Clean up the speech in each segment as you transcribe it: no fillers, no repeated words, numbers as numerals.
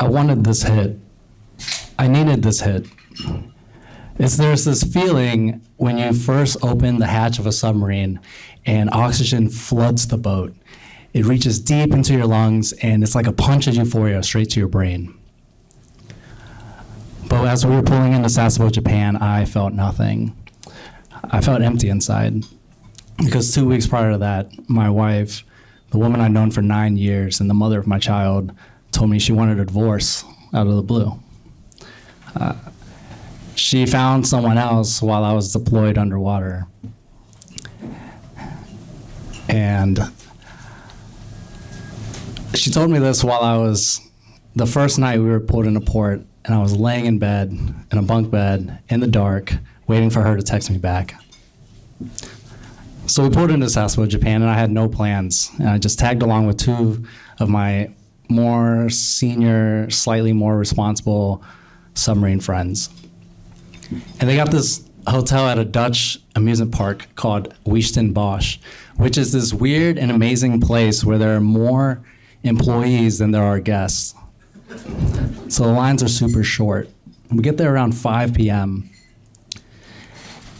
I wanted this hit. I needed this hit. There's this feeling when you first open the hatch of a submarine and oxygen floods the boat. It reaches deep into your lungs, and it's like a punch of euphoria straight to your brain. But as we were pulling into Sasebo, Japan, I felt nothing. I felt empty inside. Because 2 weeks prior to that, my wife, the woman I'd known for 9 years and the mother of my child, told me she wanted a divorce out of the blue. She found someone else while I was deployed underwater. And she told me this while the first night we were pulled into port, and I was laying in bed, in a bunk bed, in the dark, waiting for her to text me back. So we pulled into Sasebo, Japan, and I had no plans. And I just tagged along with two of my more senior, slightly more responsible submarine friends. And they got this hotel at a Dutch amusement park called Huis Bosch, which is this weird and amazing place where there are more employees than there are guests. So the lines are super short. We get there around 5 p.m.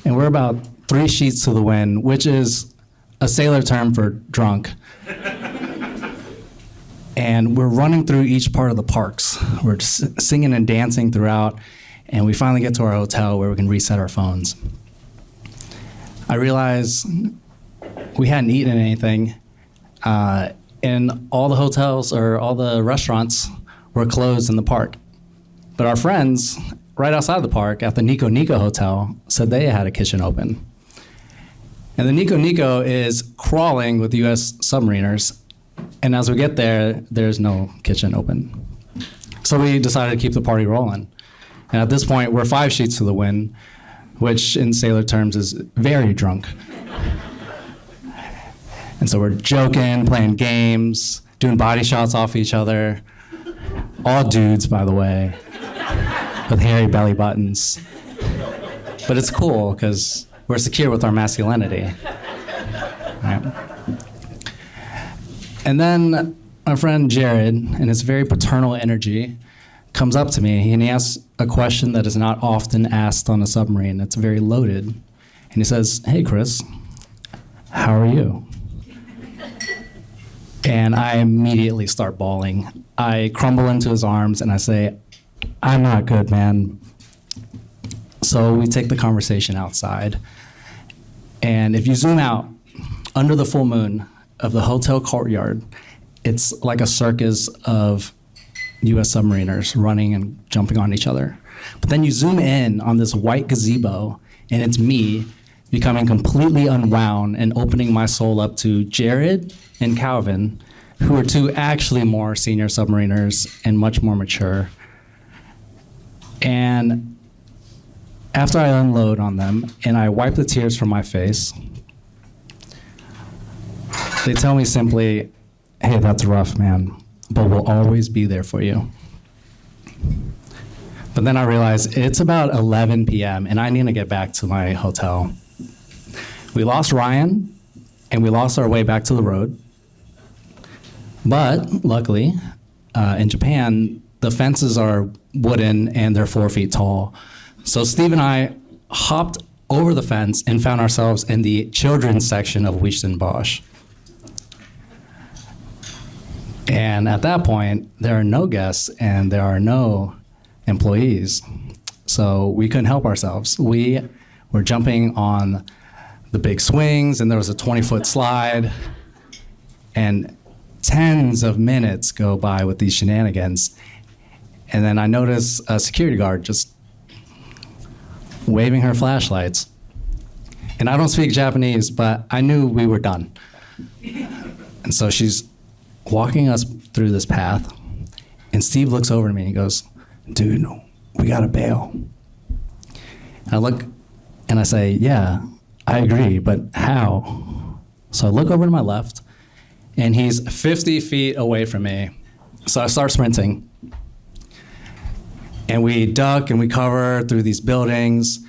and we're about 3 sheets to the wind, which is a sailor term for drunk. And we're running through each part of the parks. We're singing and dancing throughout, and we finally get to our hotel where we can reset our phones. I realize we hadn't eaten anything, and all the hotels or all the restaurants were closed in the park. But our friends right outside the park at the Nico Nico Hotel said they had a kitchen open. And the Nico Nico is crawling with U.S. submariners, and as we get there, there's no kitchen open. So we decided to keep the party rolling. And at this point, we're 5 sheets to the wind, which in sailor terms is very drunk. And so we're joking, playing games, doing body shots off each other. All dudes, by the way, with hairy belly buttons. But it's cool, because we're secure with our masculinity. Right. And then my friend Jared, in his very paternal energy, comes up to me and he asks a question that is not often asked on a submarine. It's very loaded. And he says, "Hey, Chris, how are you?" And I immediately start bawling. I crumble into his arms and I say, "I'm not good, man." So we take the conversation outside. And if you zoom out, under the full moon of the hotel courtyard, it's like a circus of U.S. submariners running and jumping on each other. But then you zoom in on this white gazebo, and it's me becoming completely unwound and opening my soul up to Jared and Calvin, who are two actually more senior submariners and much more mature. And after I unload on them and I wipe the tears from my face, they tell me simply, "Hey, that's rough, man, but we'll always be there for you." But then I realize it's about 11 p.m. and I need to get back to my hotel. We lost Ryan and we lost our way back to the road. But luckily, in Japan, the fences are wooden and they're 4 feet tall. So Steve and I hopped over the fence and found ourselves in the children's section of Huis Bosch. And at that point, there are no guests and there are no employees. So we couldn't help ourselves. We were jumping on the big swings and there was a 20-foot slide. And tens of minutes go by with these shenanigans. And then I notice a security guard just waving her flashlights. And I don't speak Japanese, but I knew we were done. And so she's walking us through this path, and Steve looks over at me and he goes, "Dude, we gotta bail." And I look and I say, "Yeah, I agree, but how?" So I look over to my left, and he's 50 feet away from me. So I start sprinting. And we duck and we cover through these buildings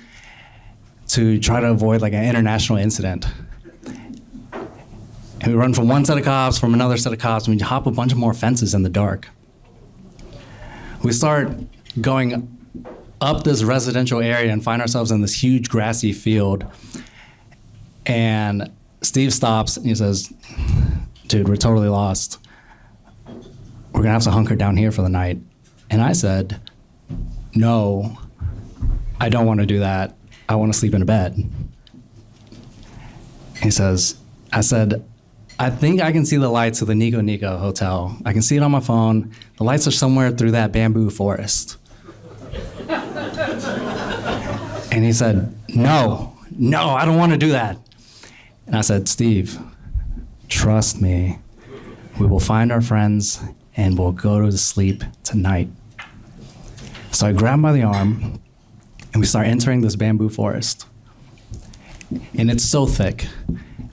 to try to avoid like an international incident. And we run from one set of cops, from another set of cops, and we hop a bunch of more fences in the dark. We start going up this residential area and find ourselves in this huge grassy field. And Steve stops and he says, dude, we're totally lost. We're gonna have to hunker down here for the night. And I said, no, I don't want to do that. I want to sleep in a bed. He says, I said, I think I can see the lights of the Nico Nico Hotel. I can see it on my phone. The lights are somewhere through that bamboo forest. And he said, no, I don't want to do that. And I said, Steve, trust me. We will find our friends and we'll go to sleep tonight. So I grab him by the arm and we start entering this bamboo forest. And it's so thick.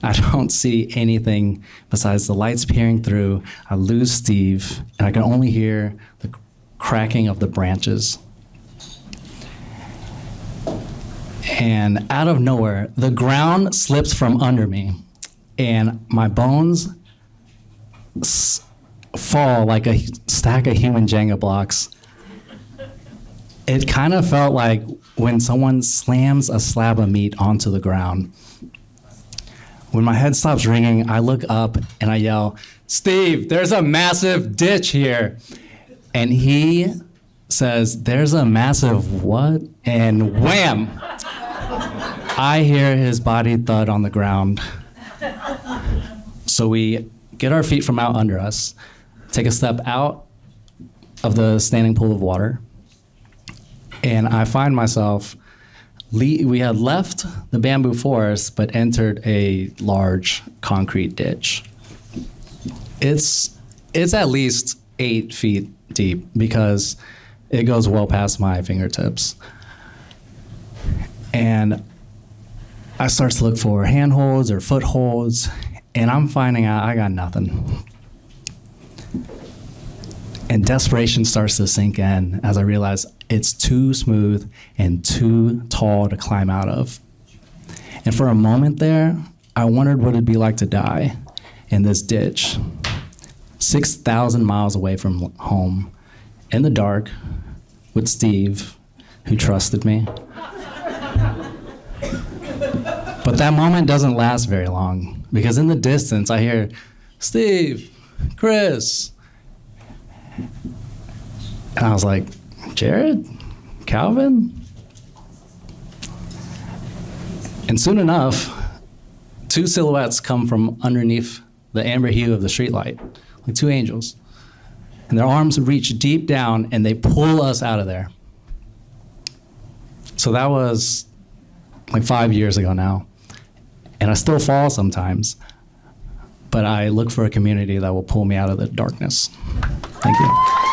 I don't see anything besides the lights peering through. I lose Steve and I can only hear the cracking of the branches. And out of nowhere, the ground slips from under me and my bones fall like a stack of human Jenga blocks. It kind of felt like when someone slams a slab of meat onto the ground. When my head stops ringing, I look up and I yell, Steve, there's a massive ditch here. And he says, there's a massive what? And wham! I hear his body thud on the ground. So we get our feet from out under us, take a step out of the standing pool of water, and I find myself, we had left the bamboo forest, but entered a large concrete ditch. It's at least 8 feet deep because it goes well past my fingertips. And I start to look for handholds or footholds, and I'm finding out I got nothing. And desperation starts to sink in as I realize it's too smooth and too tall to climb out of. And for a moment there, I wondered what it'd be like to die in this ditch, 6,000 miles away from home, in the dark, with Steve, who trusted me. But that moment doesn't last very long, because in the distance I hear, Steve, Chris. And I was like, Jared? Calvin? And soon enough, 2 silhouettes come from underneath the amber hue of the streetlight, like 2 angels. And their arms reach deep down and they pull us out of there. So that was like 5 years ago now. And I still fall sometimes, but I look for a community that will pull me out of the darkness. Thank you.